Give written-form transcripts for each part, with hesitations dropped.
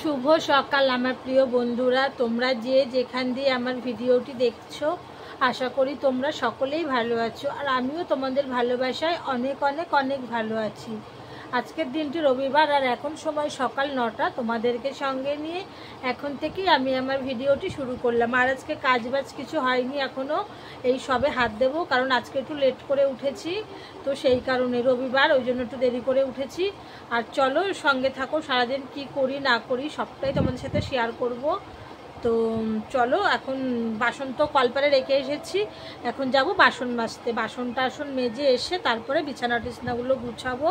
শুভ সকাল আমার প্রিয় বন্ধুরা, তোমরা যে যেখান দিয়ে আমার ভিডিওটি দেখছো আশা করি তোমরা সকলেই ভালো আছো। আর আমিও তোমাদের ভালোবাসায় অনেক অনেক অনেক ভালো আছি। আজকের দিনটি রবিবার আর এখন সময় সকাল 9টা। তোমাদেরকে সঙ্গে নিয়ে এখন থেকেই আমি আমার ভিডিওটি শুরু করলাম। আর আজকে কাজবাজ কিছু হয়নি এখনও, এই সবে হাত দেবো, কারণ আজকে একটু লেট করে উঠেছি, তো সেই কারণে রবিবার ওই জন্য একটু দেরি করে উঠেছি। আর চলো সঙ্গে থাকো, সারাদিন কি করি না করি সবটাই তোমাদের সাথে শেয়ার করব। তো চলো, এখন বাসন তো কলপারে রেখে এসেছি, এখন যাব বাসন মাজতে। বাসন টাসন মেজে এসে তারপরে বিছানা টিছনাগুলো গুছাবো,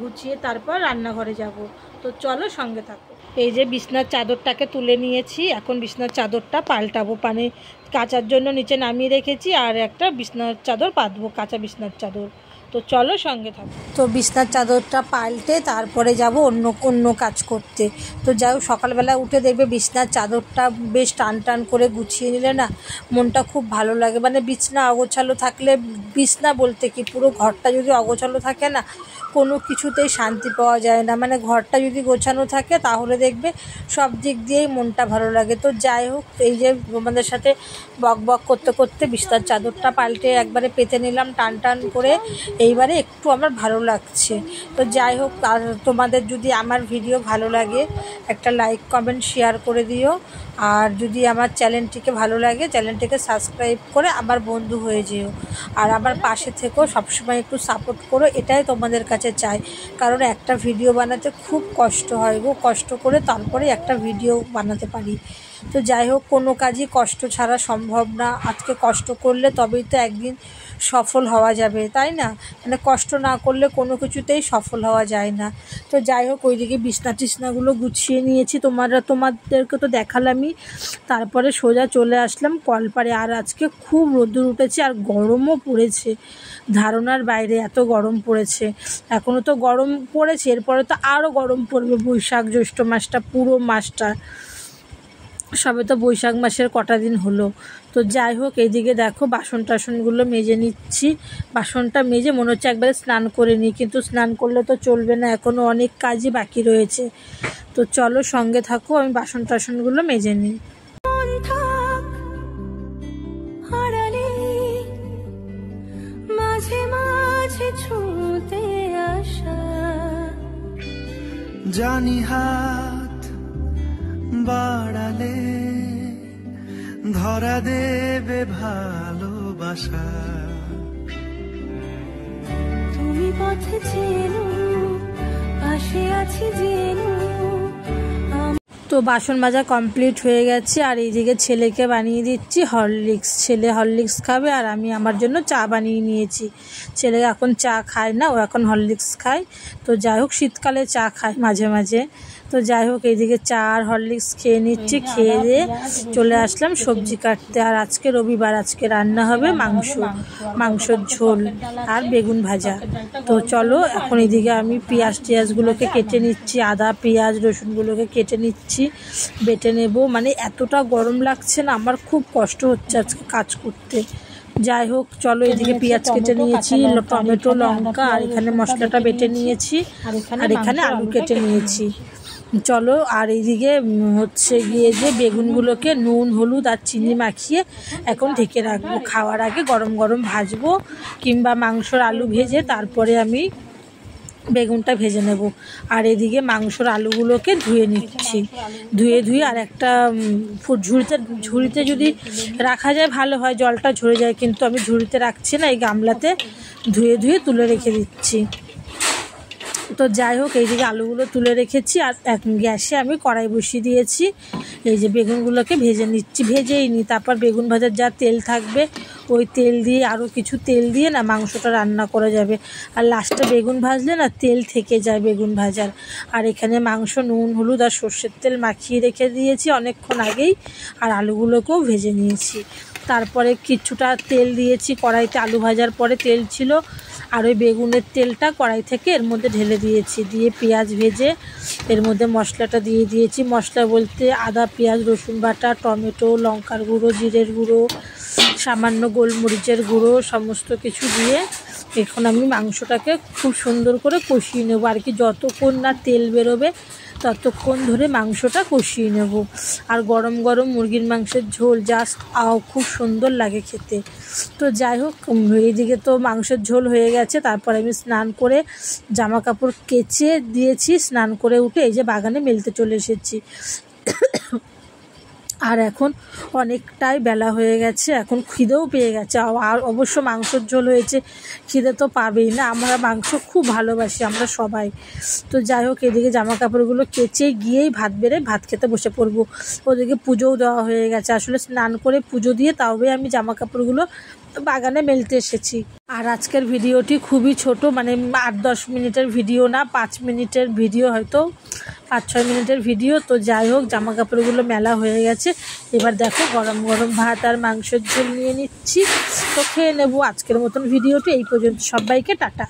গুছিয়ে তারপর রান্নাঘরে যাব। তো চলো সঙ্গে থাকো। এই যে বিছনার চাদরটাকে তুলে নিয়েছি, এখন বিছনার চাদরটা পাল্টাবো, মানে কাচার জন্য নিচে নামিয়ে রেখেছি আর একটা বিছনার চাদর পাতবো, কাঁচা বিছনার চাদর। তো চলো সঙ্গে থাকো। তো বিছনার চাদরটা পাল্টে তারপরে যাব অন্য কাজ করতে। তো যাই হোক, সকালবেলা উঠে দেখবে বিছনার চাদরটা বেশ টান টান করে গুছিয়ে নিলে না মনটা খুব ভালো লাগে। মানে বিছনা অগোছালো থাকলে, বিছনা বলতে কি পুরো ঘরটা যদি অগোছালো থাকে না, কোনো কিছুতেই শান্তি পাওয়া যায় না। মানে ঘরটা যদি গোছানো থাকে তাহলে দেখবে সব দিক দিয়েই মনটা ভালো লাগে। তো যাই হোক, এই যে তোমাদের সাথে বক বক করতে করতে বিছনার চাদরটা পাল্টে একবারে পেতে নিলাম টান টান করে। এইবারে একটু আমার ভালো লাগছে। তো যাই হোক, আর তোমাদের যদি আমার ভিডিও ভালো লাগে একটা লাইক কমেন্ট শেয়ার করে দিও। আর যদি আমার চ্যানেলটিকে ভালো লাগে চ্যানেলটিকে সাবস্ক্রাইব করে আমার বন্ধু হয়ে যেও। আর আমার পাশে থেকেও সবসময় একটু সাপোর্ট করো, এটাই তোমাদের কাছে চাই। কারণ একটা ভিডিও বানাতে খুব কষ্ট হয় গো, কষ্ট করে তারপরে একটা ভিডিও বানাতে পারি। তো যাই হোক, কোনো কাজই কষ্ট ছাড়া সম্ভব না। আজকে কষ্ট করলে তবেই তো একদিন সফল হওয়া যাবে, তাই না? মানে কষ্ট না করলে কোনো কিছুতেই সফল হওয়া যায় না। তো যাই হোক, ওইদিকে বিছনা টিছনাগুলো গুছিয়ে নিয়েছি, তোমাদেরকে তো দেখালামই। তারপরে সোজা চলে আসলাম কলপারে। আর আজকে খুব রোদ্দুর উঠেছে আর গরমও পড়েছে, ধারণার বাইরে এত গরম পড়েছে। এখনও তো গরম পড়েছে, এরপরে তো আরও গরম পড়বে। বৈশাখ জ্যৈষ্ঠ মাসটা, পুরো মাসটা, সবে তো বৈশাখ মাসের কটা দিন হলো। তো যাই হোক, এইদিকে দেখো বাসন টাসনগুলো মেজে নিচ্ছি। বাসনটা মেজে মনে হচ্ছে একবারে স্নান করে নিই, কিন্তু স্নান করলে তো চলবে না, এখনও অনেক কাজই বাকি রয়েছে। তো চলো সঙ্গে থাকো, আমি বাসন টাসনগুলো মেজে নিই। জানি হাত বাড়ালে ধরা দেবে ভালোবাসা, তুমি পথে চেনো, পাশে আছি জেনো। তো বাসন মাজা কমপ্লিট হয়ে গেছে। আর এইদিকে ছেলেকে বানিয়ে দিচ্ছি হরলিক্স। ছেলে হরলিক্স খাবে আর আমি আমার জন্য চা বানিয়ে নিয়েছি। ছেলে এখন চা খায় না, ও এখন হরলিক্স খায়। তো যাই হোক, শীতকালে চা খায় মাঝে মাঝে। তো যাই হোক, এইদিকে চা আর হরলিক্স খেয়ে নিচ্ছি। খেয়ে দিয়ে চলে আসলাম সবজি কাটতে। আর আজকে রবিবার, আজকে রান্না হবে মাংসর ঝোল আর বেগুন ভাজা। তো চলো, এখন এদিকে আমি পেঁয়াজগুলোকে কেটে নিচ্ছি, আদা পেঁয়াজ রসুনগুলোকে কেটে নিচ্ছি, বেটে নেব। মানে এতটা গরম লাগছে না, আমার খুব কষ্ট হচ্ছে আজকে কাজ করতে। যাই হোক চলো, এদিকে পেঁয়াজ কেটে নিয়েছি, টমেটো লঙ্কা, আর এখানে মশলাটা বেটে নিয়েছি, আর এখানে আলু কেটে নিয়েছি। চলো, আর এইদিকে হচ্ছে গিয়ে যে বেগুনগুলোকে নুন হলুদ আর চিনি মাখিয়ে এখন ঢেকে রাখবো। খাওয়ার আগে গরম গরম ভাজবো, কিংবা মাংসর আলু ভেজে তারপরে আমি বেগুনটা ভেজে নেব। আর এদিকে মাংসর আলুগুলোকে ধুয়ে নিচ্ছি, ধুয়ে আর একটা ঝুড়িতে যদি রাখা যায় ভালো হয়, জলটা ঝরে যায়, কিন্তু আমি ঝুড়িতে রাখছি না, এই গামলাতে ধুয়ে তুলে রেখে দিচ্ছি। তো যাই হোক, এইদিকে আলুগুলো তুলে রেখেছি আর গ্যাসে আমি কড়াই বসিয়ে দিয়েছি। এই যে বেগুনগুলোকে ভেজে নিচ্ছি, ভেজেই নিই, তারপর বেগুন ভাজার যা তেল থাকবে ওই তেল দিয়ে আরও কিছু তেল দিয়ে না মাংসটা রান্না করা যাবে। আর লাস্টে বেগুন ভাজলে না তেল থেকে যায় বেগুন ভাজার। আর এখানে মাংস নুন হলুদ আর সর্ষের তেল মাখিয়ে রেখে দিয়েছি অনেকক্ষণ আগেই, আর আলুগুলোকেও ভেজে নিয়েছি। তারপরে কিছুটা তেল দিয়েছি কড়াইতে, আলু ভাজার পরে তেল ছিল, আর ওই বেগুনের তেলটা কড়াই থেকে এর মধ্যে ঢেলে দিয়েছি। দিয়ে পেঁয়াজ ভেজে এর মধ্যে মশলাটা দিয়ে দিয়েছি। মশলা বলতে আদা পেঁয়াজ রসুন বাটা, টমেটো, লঙ্কার গুঁড়ো, জিরের গুঁড়ো, সামান্য গোলমরিচের গুঁড়ো, সমস্ত কিছু দিয়ে এখন আমি মাংসটাকে খুব সুন্দর করে কষিয়ে নেব। আর কি যতক্ষণ না তেল বেরোবে ততক্ষণ ধরে মাংসটা কষিয়ে নেব। আর গরম গরম মুরগির মাংসের ঝোল জাস্ট খুব সুন্দর লাগে খেতে। তো যাই হোক, এইদিকে তো মাংসের ঝোল হয়ে গেছে। তারপরে আমি স্নান করে জামা কাপড় কেচে দিয়েছি, স্নান করে উঠে এই যে বাগানে মেলতে চলে এসেছি। আর এখন অনেকটাই বেলা হয়ে গেছে, এখন খিদেও পেয়ে গেছে। আর অবশ্য মাংসের ঝোল হয়েছে, খিদে তো পাবেই না। আমরা মাংস খুব ভালোবাসি আমরা সবাই। তো যাই হোক, এদিকে জামা কাপড়গুলো কেচে গিয়েই ভাত খেতে বসে পড়বো। ওদিকে পুজোও দেওয়া হয়ে গেছে। আসলে স্নান করে পুজো দিয়ে তবে আমি জামা কাপড়গুলো বাগানে মেলতে এসেছি। আর আজকের ভিডিওটি খুবই ছোট, মানে 8-10 মিনিটের ভিডিও না, 5 মিনিটের ভিডিও, হয়তো 5-6 মিনিটের ভিডিও। তো যাই হোক, জামা কাপড়গুলো মেলা হয়ে গেছে। এবার দেখো গরম গরম ভাত আর মাংসের ঝোল নিয়ে নিচ্ছি, তো খেয়ে নেবো। আজকের মতন ভিডিওটি এই পর্যন্ত। সবাইকে টাটা।